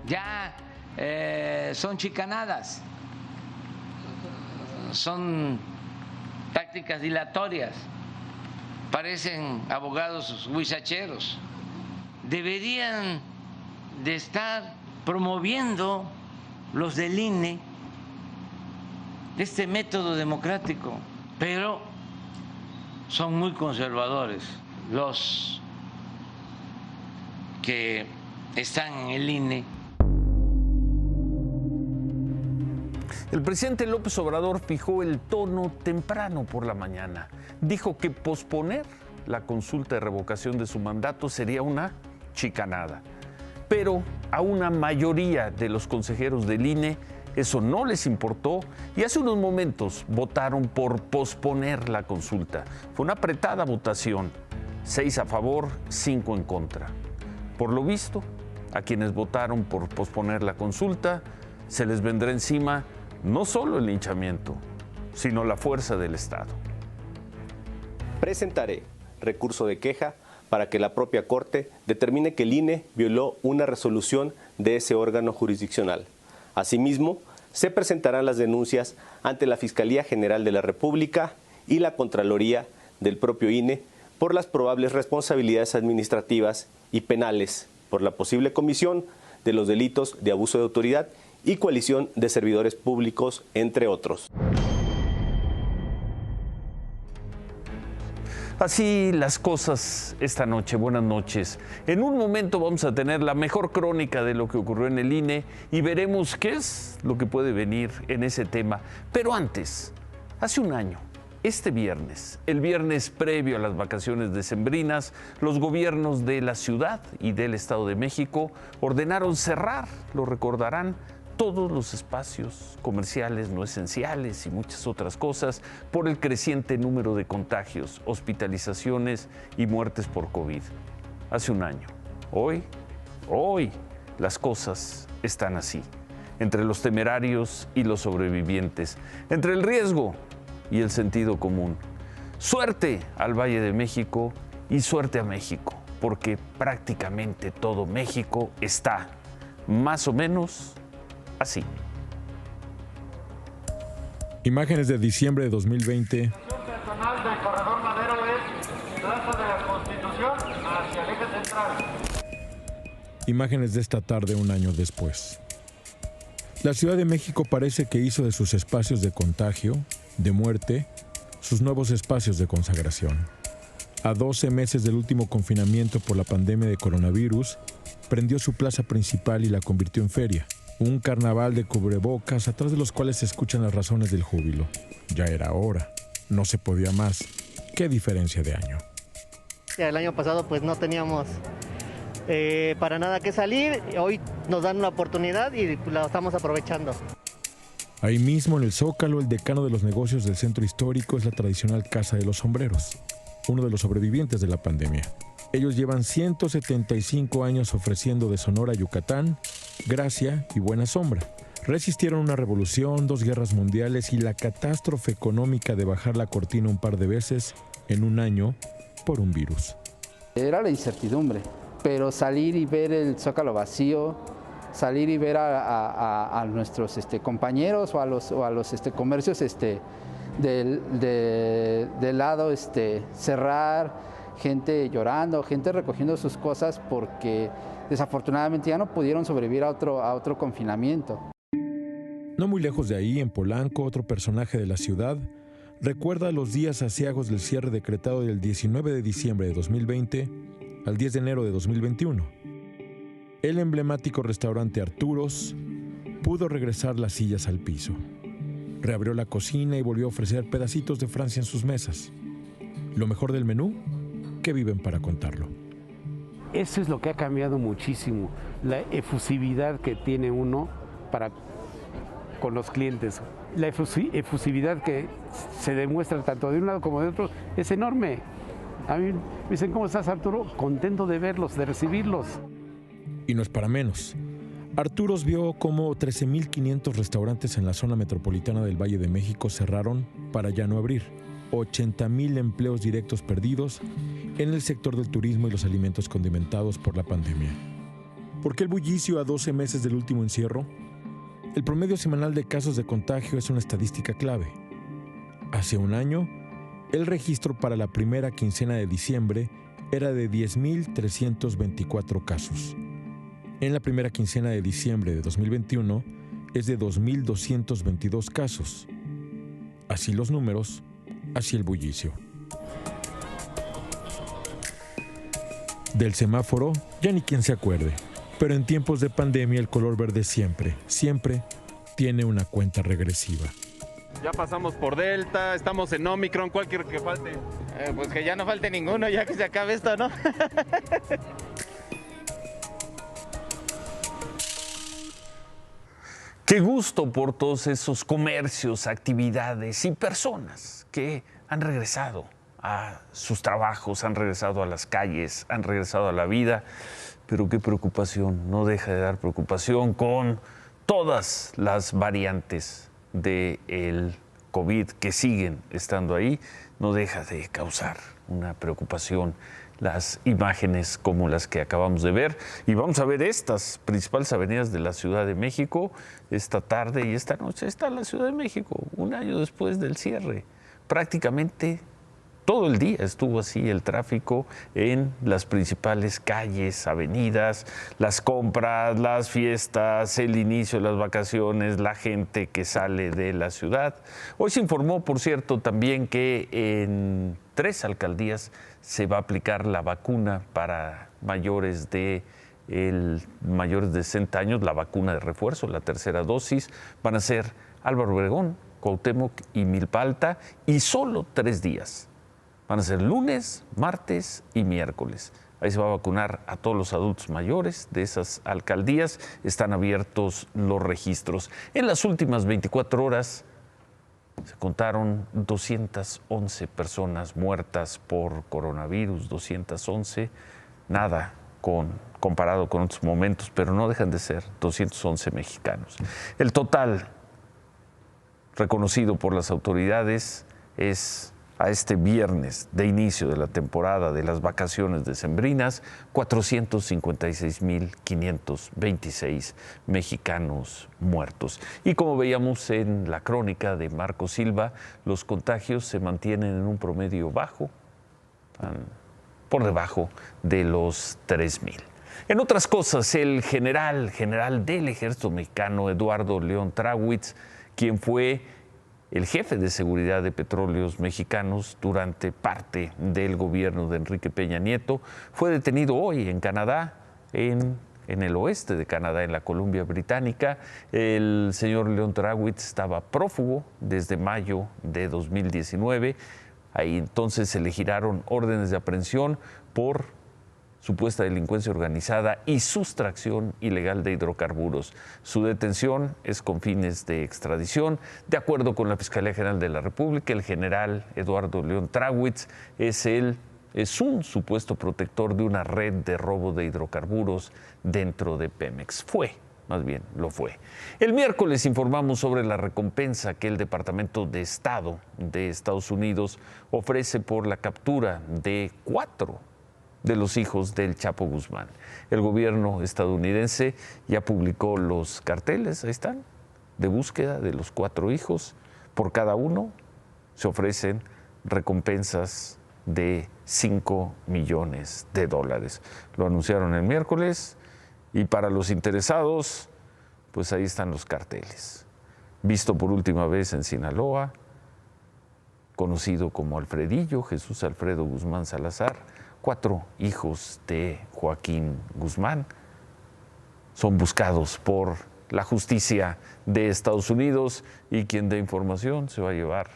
Ya son chicanadas, son tácticas dilatorias, parecen abogados huizacheros. Deberían de estar promoviendo los del INE este método democrático, pero son muy conservadores los que están en el INE. El presidente López Obrador fijó el tono temprano por la mañana. Dijo que posponer la consulta de revocación de su mandato sería una chicanada. Pero a una mayoría de los consejeros del INE eso no les importó y hace unos momentos votaron por posponer la consulta. Fue una apretada votación, 6 a favor, 5 en contra. Por lo visto, a quienes votaron por posponer la consulta se les vendrá encima no solo el linchamiento, sino la fuerza del Estado. Presentaré recurso de queja para que la propia Corte determine que el INE violó una resolución de ese órgano jurisdiccional. Asimismo, se presentarán las denuncias ante la Fiscalía General de la República y la Contraloría del propio INE por las probables responsabilidades administrativas y penales por la posible comisión de los delitos de abuso de autoridad y coalición de servidores públicos, entre otros. Así las cosas esta noche. Buenas noches. En un momento vamos a tener la mejor crónica de lo que ocurrió en el INE y veremos qué es lo que puede venir en ese tema. Pero antes, hace un año, este viernes, el viernes previo a las vacaciones decembrinas, los gobiernos de la ciudad y del Estado de México ordenaron cerrar, lo recordarán, todos los espacios comerciales no esenciales y muchas otras cosas por el creciente número de contagios, hospitalizaciones y muertes por COVID. Hace un año. Hoy, las cosas están así. Entre los temerarios y los sobrevivientes. Entre el riesgo y el sentido común. Suerte al Valle de México y suerte a México, porque prácticamente todo México está más o menos así. Imágenes de diciembre de 2020. Personal del corredor Madero es Plaza de la Constitución hacia el eje central. Imágenes de esta tarde un año después. La Ciudad de México parece que hizo de sus espacios de contagio, de muerte, sus nuevos espacios de consagración. A 12 meses del último confinamiento por la pandemia de coronavirus, prendió su plaza principal y la convirtió en feria. Un carnaval de cubrebocas atrás de los cuales se escuchan las razones del júbilo. Ya era hora, no se podía más. ¿Qué diferencia de año? El año pasado pues no teníamos para nada que salir, hoy nos dan una oportunidad y la estamos aprovechando. Ahí mismo en el Zócalo, el decano de los negocios del centro histórico es la tradicional Casa de los Sombreros, uno de los sobrevivientes de la pandemia. Ellos llevan 175 años ofreciendo de Sonora a Yucatán gracia y buena sombra. Resistieron una revolución, 2 guerras mundiales y la catástrofe económica de bajar la cortina un par de veces en un año por un virus. Era la incertidumbre, pero salir y ver el Zócalo vacío, salir y ver a nuestros compañeros o a los comercios del lado cerrar, gente llorando, gente recogiendo sus cosas porque desafortunadamente ya no pudieron sobrevivir a otro confinamiento. No muy lejos de ahí, en Polanco, otro personaje de la ciudad recuerda los días aciagos del cierre decretado del 19 de diciembre de 2020 al 10 de enero de 2021. El emblemático restaurante Arturos pudo regresar las sillas al piso. Reabrió la cocina y volvió a ofrecer pedacitos de Francia en sus mesas. Lo mejor del menú, que viven para contarlo. Eso es lo que ha cambiado muchísimo, la efusividad que tiene uno con los clientes. La efusividad que se demuestra tanto de un lado como de otro es enorme. A mí me dicen, ¿cómo estás, Arturo? Contento de verlos, de recibirlos. Y no es para menos. Arturos vio cómo 13.500 restaurantes en la zona metropolitana del Valle de México cerraron para ya no abrir. 80,000 empleos directos perdidos en el sector del turismo y los alimentos condimentados por la pandemia. ¿Por qué el bullicio a 12 meses del último encierro? El promedio semanal de casos de contagio es una estadística clave. Hace un año, el registro para la primera quincena de diciembre era de 10.324 casos. En la primera quincena de diciembre de 2021 es de 2.222 casos. Así los números, así el bullicio. Del semáforo, ya ni quien se acuerde. Pero en tiempos de pandemia el color verde siempre tiene una cuenta regresiva. Ya pasamos por Delta, estamos en Omicron, ¿cuál quiere que falte? Pues que ya no falte ninguno, ya que se acabe esto, ¿no? Qué gusto por todos esos comercios, actividades y personas que han regresado a sus trabajos, han regresado a las calles, han regresado a la vida. Pero qué preocupación, no deja de dar preocupación con todas las variantes del COVID que siguen estando ahí, no deja de causar una preocupación las imágenes como las que acabamos de ver. Y vamos a ver estas principales avenidas de la Ciudad de México. Esta tarde y esta noche está la Ciudad de México, un año después del cierre. Prácticamente todo el día estuvo así el tráfico en las principales calles, avenidas, las compras, las fiestas, el inicio de las vacaciones, la gente que sale de la ciudad. Hoy se informó, por cierto, también que en 3 alcaldías se va a aplicar la vacuna para mayores de 60 años, la vacuna de refuerzo, la tercera dosis. Van a ser Álvaro Obregón, Cuauhtémoc y Milpa Alta, y solo 3 días. Van a ser lunes, martes y miércoles. Ahí se va a vacunar a todos los adultos mayores de esas alcaldías. Están abiertos los registros. En las últimas 24 horas se contaron 211 personas muertas por coronavirus, 211. Nada comparado con otros momentos, pero no dejan de ser 211 mexicanos. El total reconocido por las autoridades es, a este viernes de inicio de la temporada de las vacaciones decembrinas, 456.526 mexicanos muertos. Y como veíamos en la crónica de Marco Silva, los contagios se mantienen en un promedio bajo, por debajo de los 3,000. En otras cosas, el general del Ejército Mexicano, Eduardo León Trawitz, quien fue el jefe de seguridad de Petróleos Mexicanos durante parte del gobierno de Enrique Peña Nieto, fue detenido hoy en Canadá, en el oeste de Canadá, en la Columbia Británica. El señor León Trawitz estaba prófugo desde mayo de 2019. Ahí entonces se le giraron órdenes de aprehensión por supuesta delincuencia organizada y sustracción ilegal de hidrocarburos. Su detención es con fines de extradición. De acuerdo con la Fiscalía General de la República, el general Eduardo León Trawitz es un supuesto protector de una red de robo de hidrocarburos dentro de Pemex. Lo fue. El miércoles informamos sobre la recompensa que el Departamento de Estado de Estados Unidos ofrece por la captura de 4 de los hijos del Chapo Guzmán. El gobierno estadounidense ya publicó los carteles, ahí están, de búsqueda de los 4 hijos. Por cada uno se ofrecen recompensas de $5 millones. Lo anunciaron el miércoles y para los interesados, pues ahí están los carteles. Visto por última vez en Sinaloa, conocido como Alfredillo, Jesús Alfredo Guzmán Salazar, 4 hijos de Joaquín Guzmán son buscados por la justicia de Estados Unidos y quien dé información se va a llevar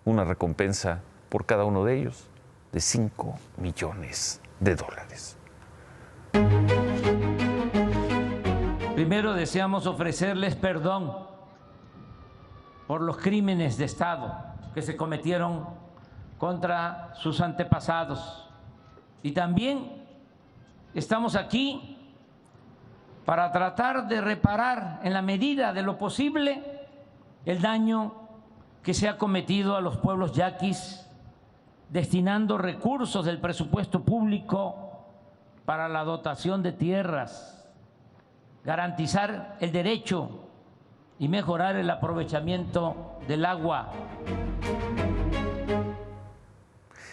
una recompensa por cada uno de ellos de $5 millones. Primero deseamos ofrecerles perdón por los crímenes de Estado que se cometieron contra sus antepasados. Y también estamos aquí para tratar de reparar en la medida de lo posible el daño que se ha cometido a los pueblos yaquis, destinando recursos del presupuesto público para la dotación de tierras, garantizar el derecho y mejorar el aprovechamiento del agua.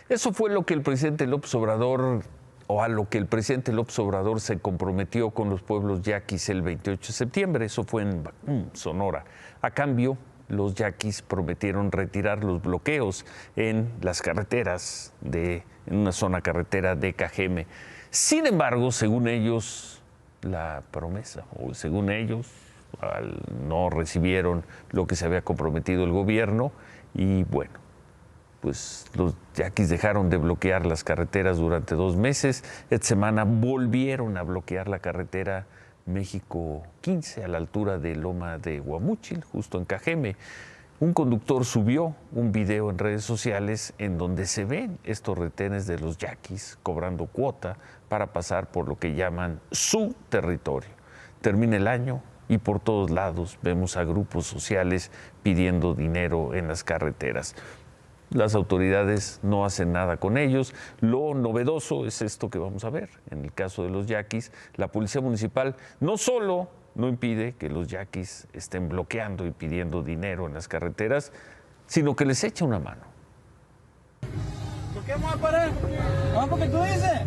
Eso fue lo que el presidente López Obrador, o a lo que el presidente López Obrador se comprometió con los pueblos yaquis el 28 de septiembre. Eso fue en Sonora. A cambio, los yaquis prometieron retirar los bloqueos en las carreteras, en una zona carretera de Cajeme. Sin embargo, según ellos, la promesa, o según ellos, no recibieron lo que se había comprometido el gobierno y bueno, pues los yaquis dejaron de bloquear las carreteras durante 2 meses. Esta semana volvieron a bloquear la carretera México 15 a la altura de Loma de Guamúchil, justo en Cajeme. Un conductor subió un video en redes sociales en donde se ven estos retenes de los yaquis cobrando cuota para pasar por lo que llaman su territorio. Termina el año y por todos lados vemos a grupos sociales pidiendo dinero en las carreteras. Las autoridades no hacen nada con ellos. Lo novedoso es esto que vamos a ver. En el caso de los yaquis, la policía municipal no solo no impide que los yaquis estén bloqueando y pidiendo dinero en las carreteras, sino que les echa una mano. ¿Por qué vamos a parar? Vamos porque tú dices.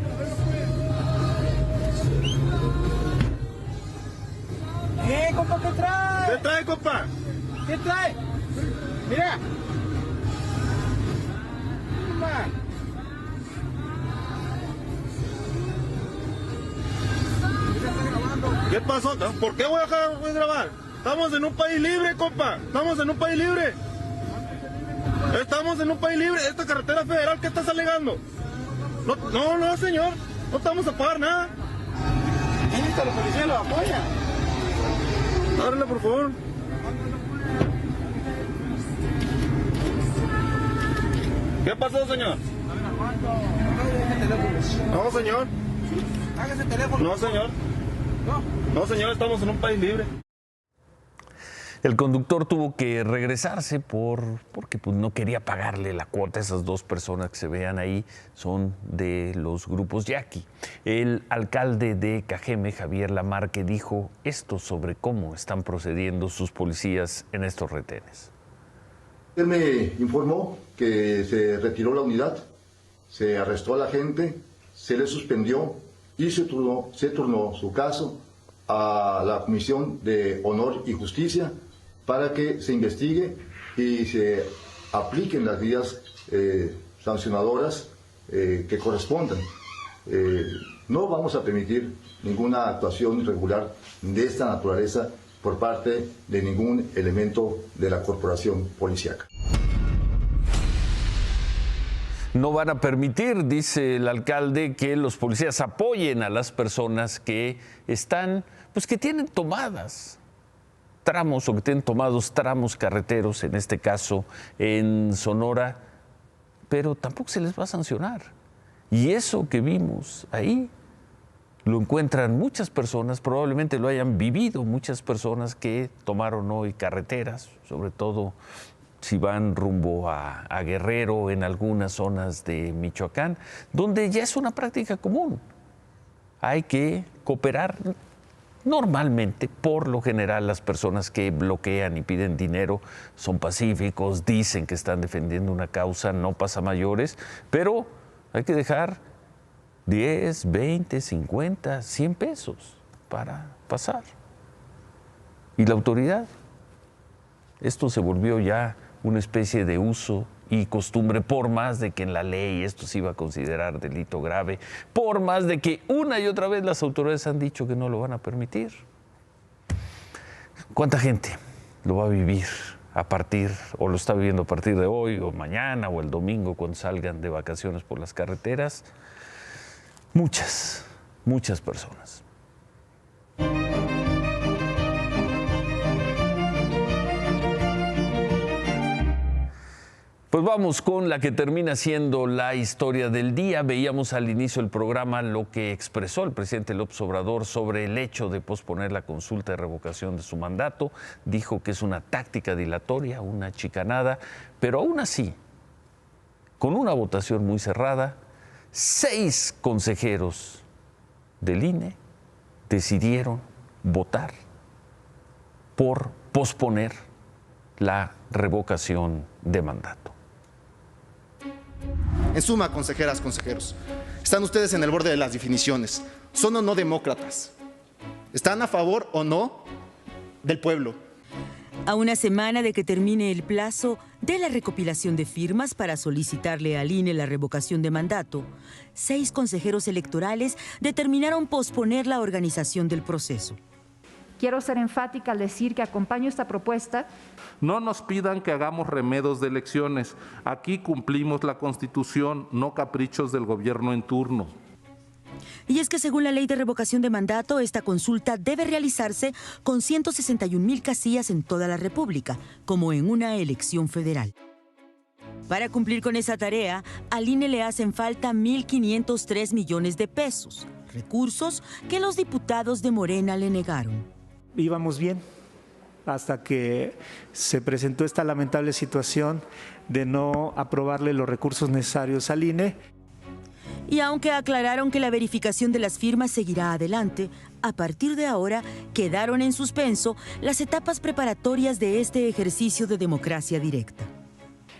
¿Qué, compa, qué trae? ¿Qué trae, compa? ¿Qué trae? Mira. ¿Qué pasó? ¿Por qué voy a dejar de grabar? Estamos en un país libre, compa. Estamos en un país libre. Estamos en un país libre. Esta carretera federal, ¿qué estás alegando? No, señor. No estamos a pagar nada. La policía lo apoya. Ábrele, por favor. ¿Qué pasó, señor? No, señor. Hágase el teléfono. No, señor. No, señor, estamos en un país libre. El conductor tuvo que regresarse porque pues, no quería pagarle la cuota. Esas 2 personas que se vean ahí son de los grupos yaqui. El alcalde de Cajeme, Javier Lamarque, dijo esto sobre cómo están procediendo sus policías en estos retenes. Él me informó que se retiró la unidad, se arrestó a la gente, se le suspendió y se turnó su caso a la Comisión de Honor y Justicia para que se investigue y se apliquen las medidas sancionadoras que correspondan. No vamos a permitir ninguna actuación irregular de esta naturaleza por parte de ningún elemento de la corporación policíaca. No van a permitir, dice el alcalde, que los policías apoyen a las personas que están, pues que tienen tomadas tramos o que tienen tomados tramos carreteros, en este caso en Sonora, pero tampoco se les va a sancionar. Y eso que vimos ahí lo encuentran muchas personas, probablemente lo hayan vivido muchas personas que tomaron hoy carreteras, sobre todo si van rumbo a Guerrero, en algunas zonas de Michoacán, donde ya es una práctica común. Hay que cooperar. Normalmente, por lo general, las personas que bloquean y piden dinero son pacíficos, dicen que están defendiendo una causa, no pasa mayores, pero hay que dejar 10, 20, 50, 100 pesos para pasar. ¿Y la autoridad? Esto se volvió ya una especie de uso y costumbre, por más de que en la ley esto se iba a considerar delito grave, por más de que una y otra vez las autoridades han dicho que no lo van a permitir. ¿Cuánta gente lo va a vivir a partir, o lo está viviendo a partir de hoy, o mañana, o el domingo, cuando salgan de vacaciones por las carreteras? Muchas, muchas personas. Pues vamos con la que termina siendo la historia del día. Veíamos al inicio del programa lo que expresó el presidente López Obrador sobre el hecho de posponer la consulta de revocación de su mandato. Dijo que es una táctica dilatoria, una chicanada, pero aún así, con una votación muy cerrada, 6 consejeros del INE decidieron votar por posponer la revocación de mandato. En suma, consejeras, consejeros, están ustedes en el borde de las definiciones. ¿Son o no demócratas? ¿Están a favor o no del pueblo? A una semana de que termine el plazo de la recopilación de firmas para solicitarle al INE la revocación de mandato, 6 consejeros electorales determinaron posponer la organización del proceso. Quiero ser enfática al decir que acompaño esta propuesta. No nos pidan que hagamos remedos de elecciones. Aquí cumplimos la Constitución, no caprichos del gobierno en turno. Y es que según la ley de revocación de mandato, esta consulta debe realizarse con 161,000 casillas en toda la República, como en una elección federal. Para cumplir con esa tarea, al INE le hacen falta 1.503 millones de pesos, recursos que los diputados de Morena le negaron. Íbamos bien hasta que se presentó esta lamentable situación de no aprobarle los recursos necesarios al INE. Y aunque aclararon que la verificación de las firmas seguirá adelante, a partir de ahora quedaron en suspenso las etapas preparatorias de este ejercicio de democracia directa.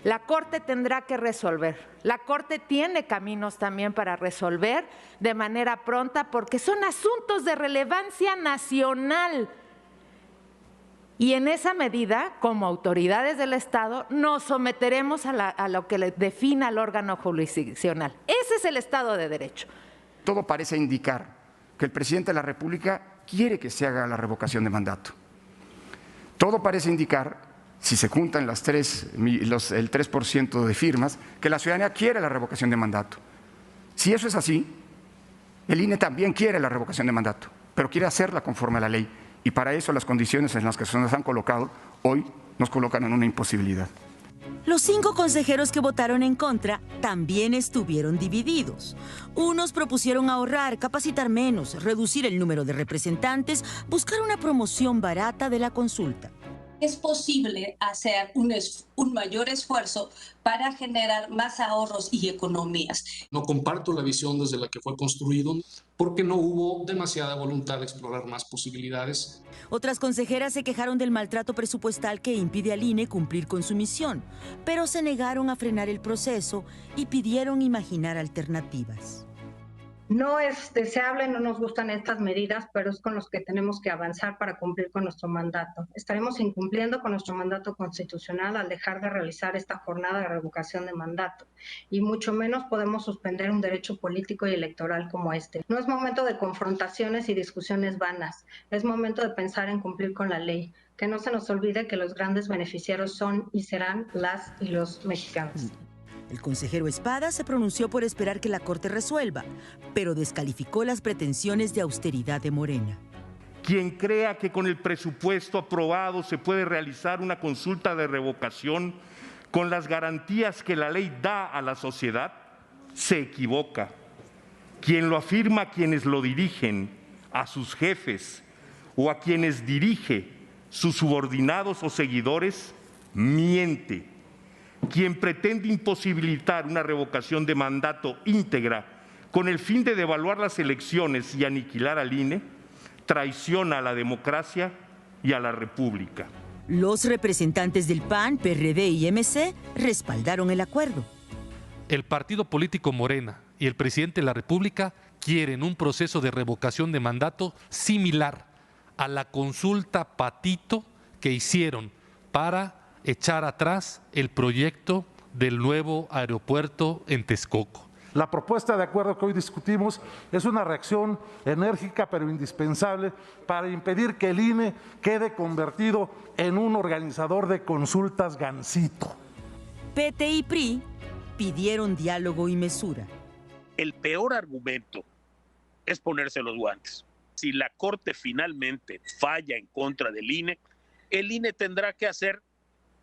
La Corte tendrá que resolver. La Corte tiene caminos también para resolver de manera pronta porque son asuntos de relevancia nacional. Y en esa medida, como autoridades del Estado, nos someteremos a lo que le defina el órgano jurisdiccional. Ese es el Estado de Derecho. Todo parece indicar que el presidente de la República quiere que se haga la revocación de mandato. Todo parece indicar, si se juntan el 3% de firmas, que la ciudadanía quiere la revocación de mandato. Si eso es así, el INE también quiere la revocación de mandato, pero quiere hacerla conforme a la ley. Y para eso las condiciones en las que se nos han colocado hoy nos colocan en una imposibilidad. Los 5 consejeros que votaron en contra también estuvieron divididos. Unos propusieron ahorrar, capacitar menos, reducir el número de representantes, buscar una promoción barata de la consulta. Es posible hacer un mayor esfuerzo para generar más ahorros y economías. No comparto la visión desde la que fue construido porque no hubo demasiada voluntad de explorar más posibilidades. Otras consejeras se quejaron del maltrato presupuestal que impide al INE cumplir con su misión, pero se negaron a frenar el proceso y pidieron imaginar alternativas. No es deseable, no nos gustan estas medidas, pero es con los que tenemos que avanzar para cumplir con nuestro mandato. Estaremos incumpliendo con nuestro mandato constitucional al dejar de realizar esta jornada de revocación de mandato, y mucho menos podemos suspender un derecho político y electoral como este. No es momento de confrontaciones y discusiones vanas, es momento de pensar en cumplir con la ley. Que no se nos olvide que los grandes beneficiarios son y serán las y los mexicanos. El consejero Espada se pronunció por esperar que la Corte resuelva, pero descalificó las pretensiones de austeridad de Morena. Quien crea que con el presupuesto aprobado se puede realizar una consulta de revocación con las garantías que la ley da a la sociedad, se equivoca. Quien lo afirma a quienes lo dirigen, a sus jefes o a quienes dirige sus subordinados o seguidores, miente. Quien pretende imposibilitar una revocación de mandato íntegra con el fin de devaluar las elecciones y aniquilar al INE, traiciona a la democracia y a la República. Los representantes del PAN, PRD y MC respaldaron el acuerdo. El partido político Morena y el presidente de la República quieren un proceso de revocación de mandato similar a la consulta patito que hicieron para echar atrás el proyecto del nuevo aeropuerto en Texcoco. La propuesta de acuerdo que hoy discutimos es una reacción enérgica pero indispensable para impedir que el INE quede convertido en un organizador de consultas gansito. PT y PRI pidieron diálogo y mesura. El peor argumento es ponerse los guantes. Si la Corte finalmente falla en contra del INE, el INE tendrá que hacer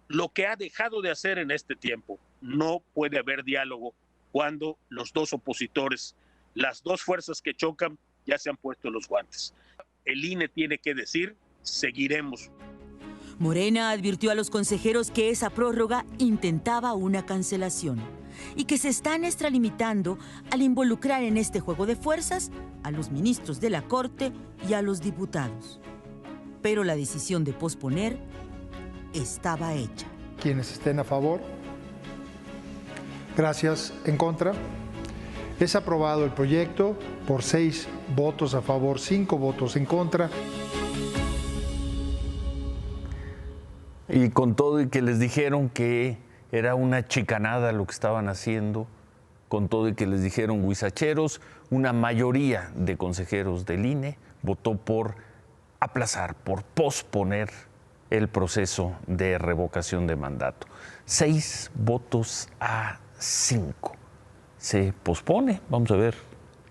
lo que ha dejado de hacer en este tiempo. No puede haber diálogo cuando los dos opositores, las dos fuerzas que chocan, ya se han puesto los guantes. El INE tiene que decir, seguiremos. Morena advirtió a los consejeros que esa prórroga intentaba una cancelación y que se están extralimitando al involucrar en este juego de fuerzas a los ministros de la Corte y a los diputados. pero la decisión de posponer estaba hecha. Quienes estén a favor, gracias. En contra, es aprobado el proyecto por 6 votos a favor, 5 votos en contra. Y con todo y que les dijeron que era una chicanada lo que estaban haciendo, con todo y que les dijeron huizacheros, una mayoría de consejeros del INE votó por aplazar, por posponer el proceso de revocación de mandato. 6 votos a 5. Se pospone, vamos a ver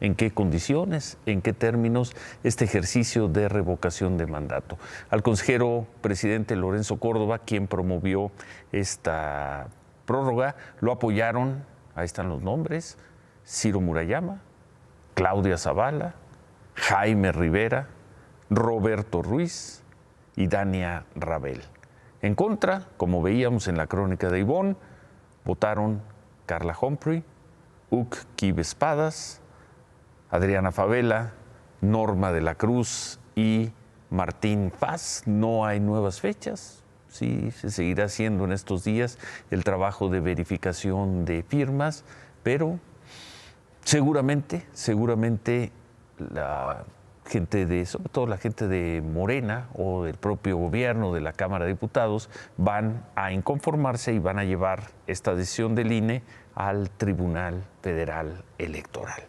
en qué condiciones, en qué términos este ejercicio de revocación de mandato. Al consejero presidente Lorenzo Córdoba, quien promovió esta prórroga, lo apoyaron, ahí están los nombres, Ciro Murayama, Claudia Zavala, Jaime Rivera, Roberto Ruiz y Dania Rabel. En contra, como veíamos en la crónica de Ivonne, votaron Carla Humphrey, Uc Espadas, Adriana Favela, Norma de la Cruz y Martín Paz. No hay nuevas fechas. Sí, se seguirá haciendo en estos días el trabajo de verificación de firmas, pero seguramente la gente sobre todo la gente de Morena o del propio gobierno, de la Cámara de Diputados, van a inconformarse y van a llevar esta decisión del INE al Tribunal Federal Electoral.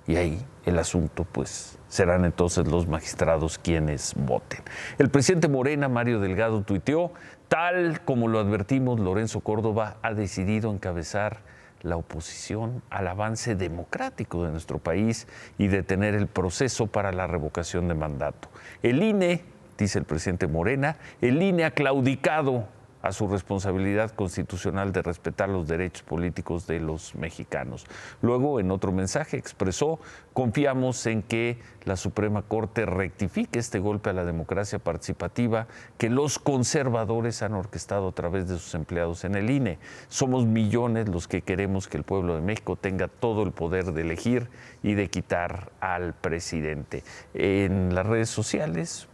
Y ahí el asunto, pues, serán entonces los magistrados quienes voten. El presidente Morena, Mario Delgado, tuiteó: tal como lo advertimos, Lorenzo Córdoba ha decidido encabezar la oposición al avance democrático de nuestro país y detener el proceso para la revocación de mandato. El INE, dice el presidente Morena, el INE ha claudicado a su responsabilidad constitucional de respetar los derechos políticos de los mexicanos. Luego, en otro mensaje, expresó: confiamos en que la Suprema Corte rectifique este golpe a la democracia participativa que los conservadores han orquestado a través de sus empleados en el INE. Somos millones los que queremos que el pueblo de México tenga todo el poder de elegir y de quitar al presidente. En las redes sociales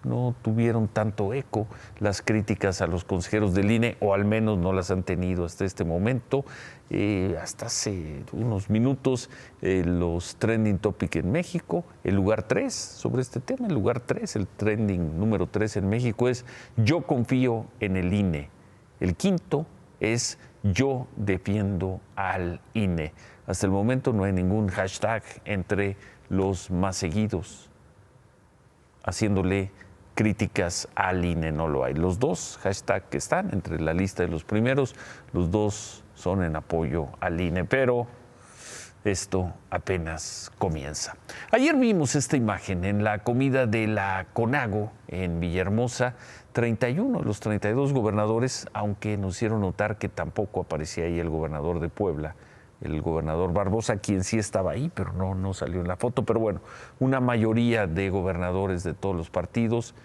no tuvieron tanto eco las críticas a los consejeros del INE, o al menos no las han tenido hasta este momento. Hasta hace unos minutos los trending topic en México, el lugar 3 sobre este tema, el lugar 3, el trending número 3 en México es yo confío en el INE. El quinto es yo defiendo al INE. Hasta el momento no hay ningún hashtag entre los más seguidos haciéndole críticas al INE, no lo hay. Los dos hashtags que están entre la lista de los primeros, los dos son en apoyo al INE, pero esto apenas comienza. Ayer vimos esta imagen en la comida de la CONAGO en Villahermosa. 31 de los 32 gobernadores, aunque nos hicieron notar que tampoco aparecía ahí el gobernador de Puebla, el gobernador Barbosa, quien sí estaba ahí, pero no salió en la foto. Pero bueno, una mayoría de gobernadores de todos los partidos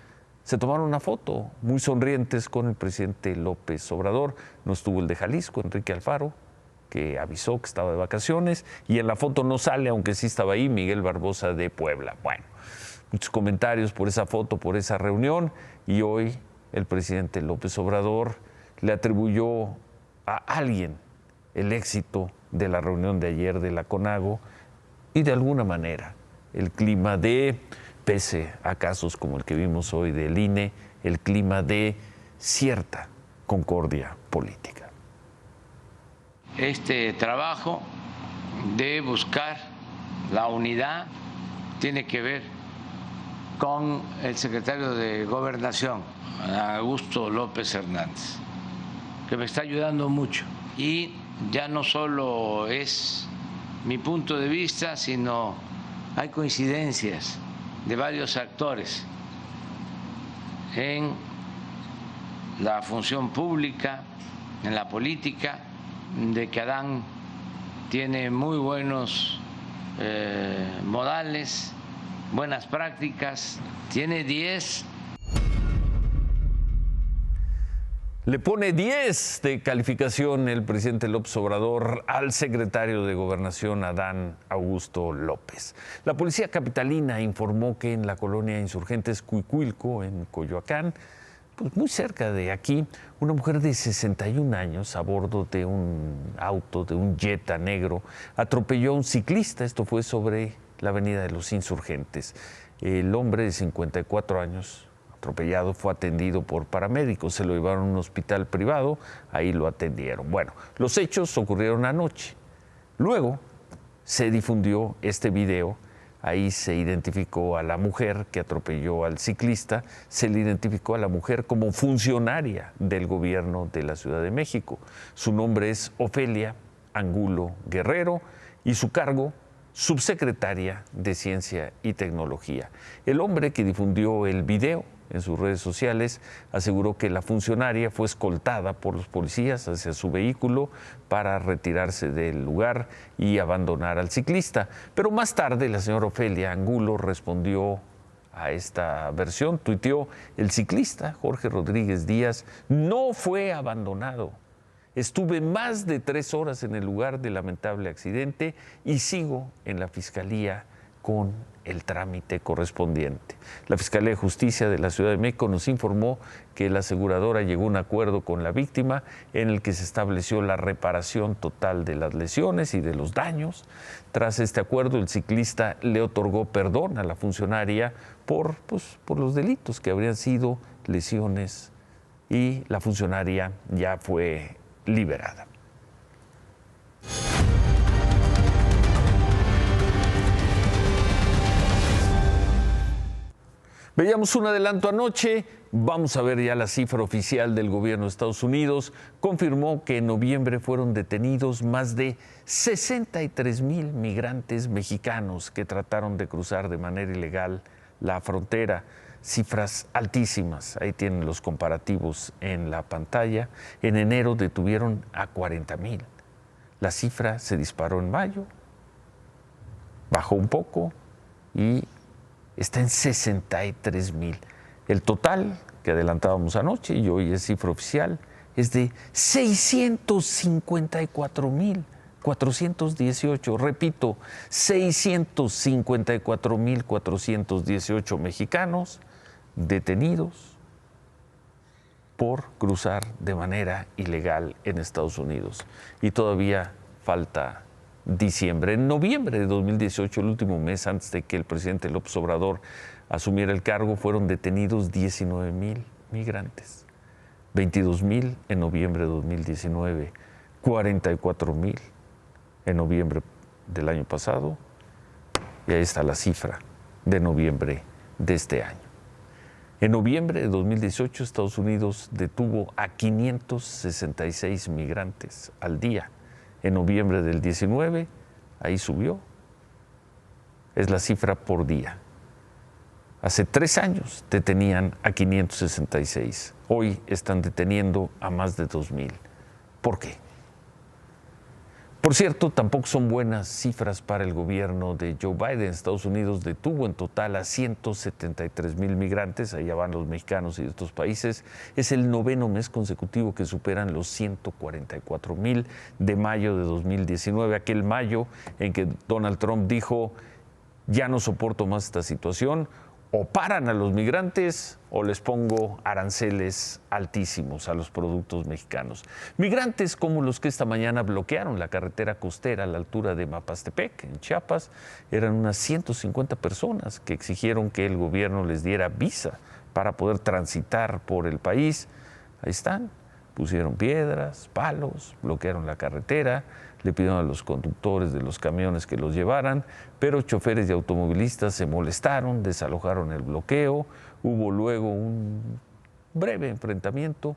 se tomaron una foto muy sonrientes con el presidente López Obrador. No estuvo el de Jalisco, Enrique Alfaro, que avisó que estaba de vacaciones, y en la foto no sale, aunque sí estaba ahí, Miguel Barbosa de Puebla. Bueno, muchos comentarios por esa foto, por esa reunión, y hoy el presidente López Obrador le atribuyó a alguien el éxito de la reunión de ayer de la CONAGO y de alguna manera el clima de, pese a casos como el que vimos hoy del INE, el clima de cierta concordia política. Este trabajo de buscar la unidad tiene que ver con el secretario de Gobernación, Augusto López Hernández, que me está ayudando mucho. Y ya no solo es mi punto de vista, sino hay coincidencias de varios actores en la función pública, en la política, de que Adán tiene muy buenos modales, buenas prácticas, tiene 10. Le pone 10 de calificación el presidente López Obrador al secretario de Gobernación, Adán Augusto López. La policía capitalina informó que en la colonia Insurgentes Cuicuilco, en Coyoacán, pues muy cerca de aquí, una mujer de 61 años a bordo de un auto, de un Jetta negro, atropelló a un ciclista. Esto fue sobre la avenida de los Insurgentes. El hombre de 54 años atropellado fue atendido por paramédicos, se lo llevaron a un hospital privado, ahí lo atendieron. Bueno, los hechos ocurrieron anoche. Luego se difundió este video, ahí se identificó a la mujer que atropelló al ciclista, se le identificó a la mujer como funcionaria del gobierno de la Ciudad de México. Su nombre es Ofelia Angulo Guerrero y su cargo, subsecretaria de Ciencia y Tecnología. El hombre que difundió el video en sus redes sociales aseguró que la funcionaria fue escoltada por los policías hacia su vehículo para retirarse del lugar y abandonar al ciclista. Pero más tarde la señora Ofelia Angulo respondió a esta versión, tuiteó: el ciclista Jorge Rodríguez Díaz no fue abandonado. Estuve más de 3 horas en el lugar del lamentable accidente y sigo en la Fiscalía con el trámite correspondiente. La Fiscalía de Justicia de la Ciudad de México nos informó que la aseguradora llegó a un acuerdo con la víctima en el que se estableció la reparación total de las lesiones y de los daños. Tras este acuerdo, el ciclista le otorgó perdón a la funcionaria por los delitos que habrían sido lesiones, y la funcionaria ya fue liberada. Veíamos un adelanto anoche, vamos a ver ya la cifra oficial del gobierno de Estados Unidos. Confirmó que en noviembre fueron detenidos más de 63,000 migrantes mexicanos que trataron de cruzar de manera ilegal la frontera. Cifras altísimas, ahí tienen los comparativos en la pantalla. En enero detuvieron a 40,000. La cifra se disparó en mayo, bajó un poco y está en 63,000. El total que adelantábamos anoche, y hoy es cifra oficial, es de 654,418. Repito, 654,418 mexicanos detenidos por cruzar de manera ilegal en Estados Unidos. Y todavía falta diciembre. En noviembre de 2018, el último mes antes de que el presidente López Obrador asumiera el cargo, fueron detenidos 19,000 migrantes. 22,000 en noviembre de 2019, 44,000 en noviembre del año pasado, y ahí está la cifra de noviembre de este año. En noviembre de 2018, Estados Unidos detuvo a 566 migrantes al día. En noviembre del 19, ahí subió. Es la cifra por día. Hace 3 años detenían a 566. Hoy están deteniendo a más de 2,000. ¿Por qué? Por cierto, tampoco son buenas cifras para el gobierno de Joe Biden. Estados Unidos detuvo en total a 173,000 migrantes, allá van los mexicanos y de otros países. Es el 9º mes consecutivo que superan los 144,000 de mayo de 2019, aquel mayo en que Donald Trump dijo: ya no soporto más esta situación, o paran a los migrantes o les pongo aranceles altísimos a los productos mexicanos. Migrantes como los que esta mañana bloquearon la carretera costera a la altura de Mapastepec, en Chiapas. Eran unas 150 personas que exigieron que el gobierno les diera visa para poder transitar por el país. Ahí están, pusieron piedras, palos, bloquearon la carretera, le pidieron a los conductores de los camiones que los llevaran, pero choferes y automovilistas se molestaron, desalojaron el bloqueo. Hubo luego un breve enfrentamiento,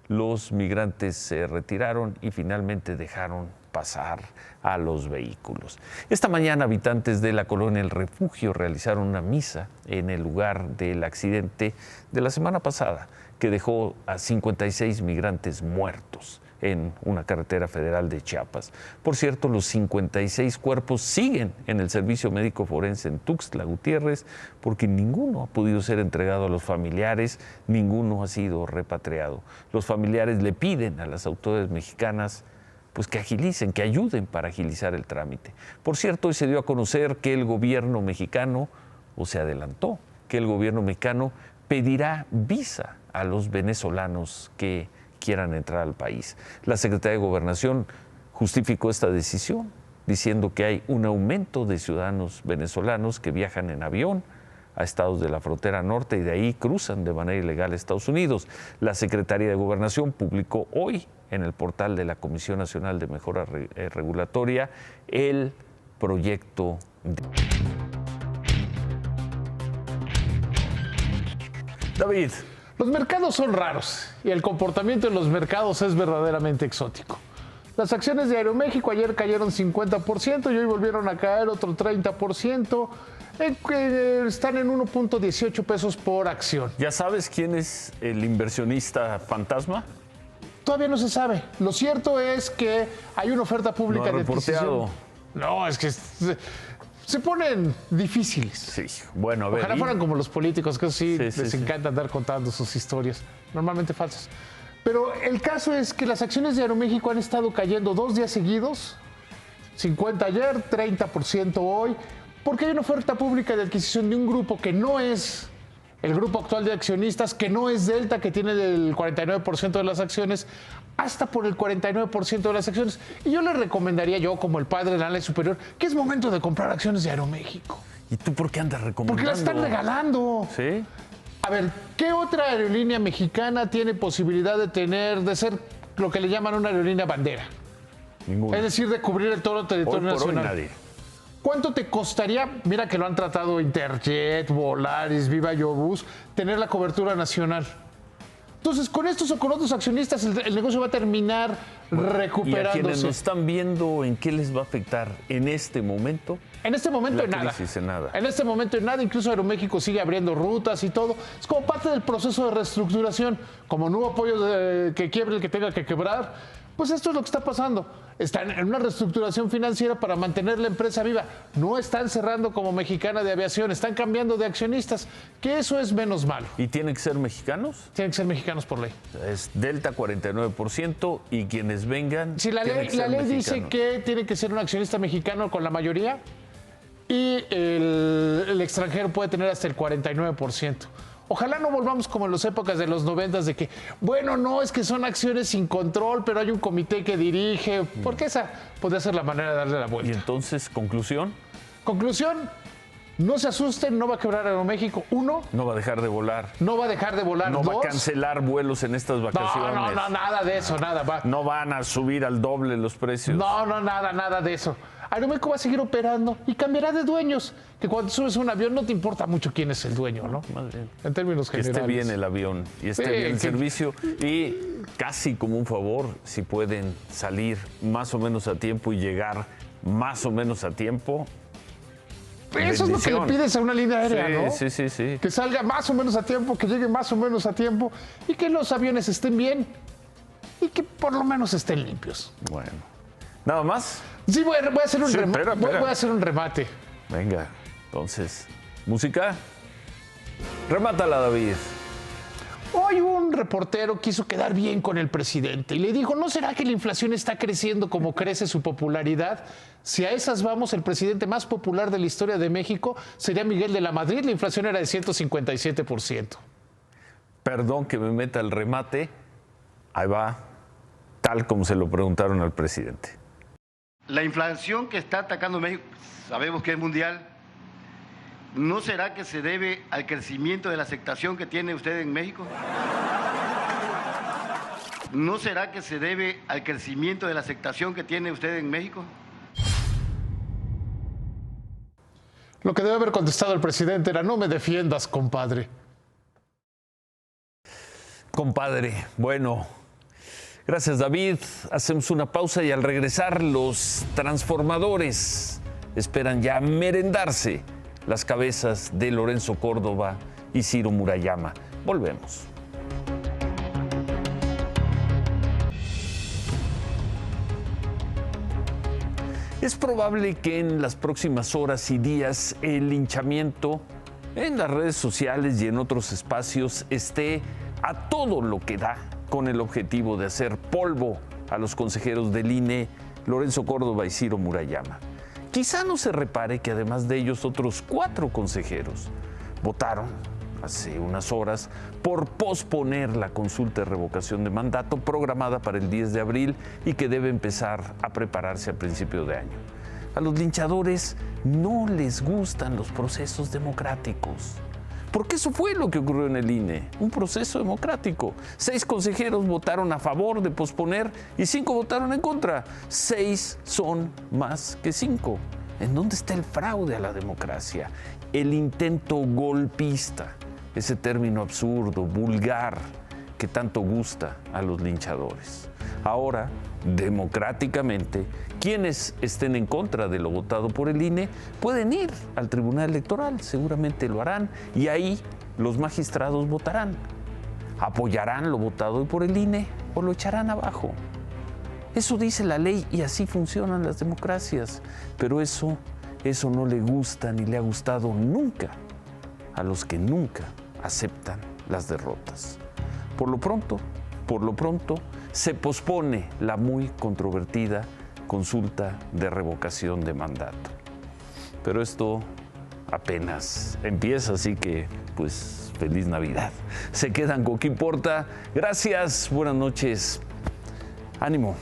los migrantes se retiraron y finalmente dejaron pasar a los vehículos. Esta mañana habitantes de la colonia El Refugio realizaron una misa en el lugar del accidente de la semana pasada que dejó a 56 migrantes muertos en una carretera federal de Chiapas. Por cierto, los 56 cuerpos siguen en el servicio médico forense en Tuxtla Gutiérrez porque ninguno ha podido ser entregado a los familiares, ninguno ha sido repatriado. Los familiares le piden a las autoridades mexicanas pues que agilicen, que ayuden para agilizar el trámite. Por cierto, hoy se dio a conocer que el gobierno mexicano, o se adelantó, que el gobierno mexicano pedirá visa a los venezolanos que quieran entrar al país. La Secretaría de Gobernación justificó esta decisión diciendo que hay un aumento de ciudadanos venezolanos que viajan en avión a estados de la frontera norte y de ahí cruzan de manera ilegal a Estados Unidos. La Secretaría de Gobernación publicó hoy en el portal de la Comisión Nacional de Mejora Regulatoria el proyecto de... David. Los mercados son raros y el comportamiento de los mercados es verdaderamente exótico. Las acciones de Aeroméxico ayer cayeron 50% y hoy volvieron a caer otro 30%. Están en 1.18 pesos por acción. ¿Ya sabes quién es el inversionista fantasma? Todavía no se sabe. Lo cierto es que hay una oferta pública de adquisición. No, es que se ponen difíciles. Sí, bueno, a ver. Ojalá fueran como los políticos, que sí, les encanta andar contando sus historias, normalmente falsas. Pero el caso es que las acciones de Aeroméxico han estado cayendo 2 días seguidos, 50 ayer, 30% hoy, porque hay una oferta pública de adquisición de un grupo que no es el grupo actual de accionistas, que no es Delta, que tiene el 49% de las acciones, hasta por el 49% de las acciones. Y yo le recomendaría, yo como el padre de la ley superior, que es momento de comprar acciones de Aeroméxico. ¿Y tú por qué andas recomendando? Porque las están regalando. ¿Sí? A ver, ¿qué otra aerolínea mexicana tiene posibilidad de ser lo que le llaman una aerolínea bandera? Ninguna. Es decir, de cubrir el todo el territorio hoy por nacional. Hoy nadie. ¿Cuánto te costaría, mira que lo han tratado Interjet, Volaris, Viva Aerobús, tener la cobertura nacional? Entonces, con estos o con otros accionistas, el negocio va a terminar recuperándose. Y a quienes nos están viendo, ¿en qué les va a afectar en este momento? En este momento en nada. En nada. En este momento en nada. Incluso Aeroméxico sigue abriendo rutas y todo. Es como parte del proceso de reestructuración. Como no hubo apoyo que quiebre el que tenga que quebrar, pues esto es lo que está pasando. Están en una reestructuración financiera para mantener la empresa viva. No están cerrando como Mexicana de Aviación, están cambiando de accionistas, que eso es menos malo. ¿Y tienen que ser mexicanos? Tienen que ser mexicanos por ley. Es Delta 49% y quienes vengan. Sí, la ley dice que tiene que ser un accionista mexicano con la mayoría y el extranjero puede tener hasta el 49%. Ojalá no volvamos como en las épocas de los 90 de que, bueno, no, es que son acciones sin control, pero hay un comité que dirige, porque esa podría ser la manera de darle la vuelta. ¿Y entonces, conclusión? Conclusión, no se asusten, no va a quebrar Aeroméxico. 1. No va a dejar de volar. No va a dejar de volar. No 2. va a cancelar vuelos en estas vacaciones. No, nada de eso, nada. Va. No van a subir al doble los precios. No, nada de eso. Aeroméxico va a seguir operando y cambiará de dueños. Que cuando subes un avión no te importa mucho quién es el dueño, ¿no? Más bien. En términos generales. Que esté bien el avión y esté bien el servicio. Y casi como un favor, si pueden salir más o menos a tiempo y llegar más o menos a tiempo. Eso es lo que le pides a una línea aérea, ¿no? Sí. Que salga más o menos a tiempo, que llegue más o menos a tiempo y que los aviones estén bien y que por lo menos estén limpios. Bueno. ¿Nada más? Sí, voy a hacer un remate. Voy a hacer un remate. Venga, entonces, música. Remátala, David. Hoy un reportero quiso quedar bien con el presidente y le dijo, ¿no será que la inflación está creciendo como crece su popularidad? Si a esas vamos, el presidente más popular de la historia de México sería Miguel de la Madrid. La inflación era de 157%. Perdón que me meta el remate. Ahí va, tal como se lo preguntaron al presidente. La inflación que está atacando México, sabemos que es mundial. ¿No será que se debe al crecimiento de la aceptación que tiene usted en México? ¿No será que se debe al crecimiento de la aceptación que tiene usted en México? Lo que debe haber contestado el presidente era, no me defiendas, compadre. Compadre, bueno, gracias David. Hacemos una pausa y al regresar los transformadores esperan ya merendarse las cabezas de Lorenzo Córdoba y Ciro Murayama. Volvemos. Es probable que en las próximas horas y días el linchamiento en las redes sociales y en otros espacios esté a todo lo que da, con el objetivo de hacer polvo a los consejeros del INE, Lorenzo Córdoba y Ciro Murayama. Quizá no se repare que además de ellos otros 4 consejeros votaron hace unas horas por posponer la consulta de revocación de mandato programada para el 10 de abril y que debe empezar a prepararse a principio de año. A los linchadores no les gustan los procesos democráticos, porque eso fue lo que ocurrió en el INE, un proceso democrático. 6 consejeros votaron a favor de posponer y 5 votaron en contra. 6 son más que 5. ¿En dónde está el fraude a la democracia? El intento golpista, ese término absurdo, vulgar, que tanto gusta a los linchadores. Ahora, democráticamente, quienes estén en contra de lo votado por el INE pueden ir al Tribunal Electoral, seguramente lo harán, y ahí los magistrados votarán. Apoyarán lo votado por el INE o lo echarán abajo. Eso dice la ley y así funcionan las democracias, pero eso no le gusta ni le ha gustado nunca a los que nunca aceptan las derrotas. Por lo pronto, se pospone la muy controvertida consulta de revocación de mandato. Pero esto apenas empieza, así que pues feliz Navidad. Se quedan con ¿Qué importa? Gracias, buenas noches. Ánimo.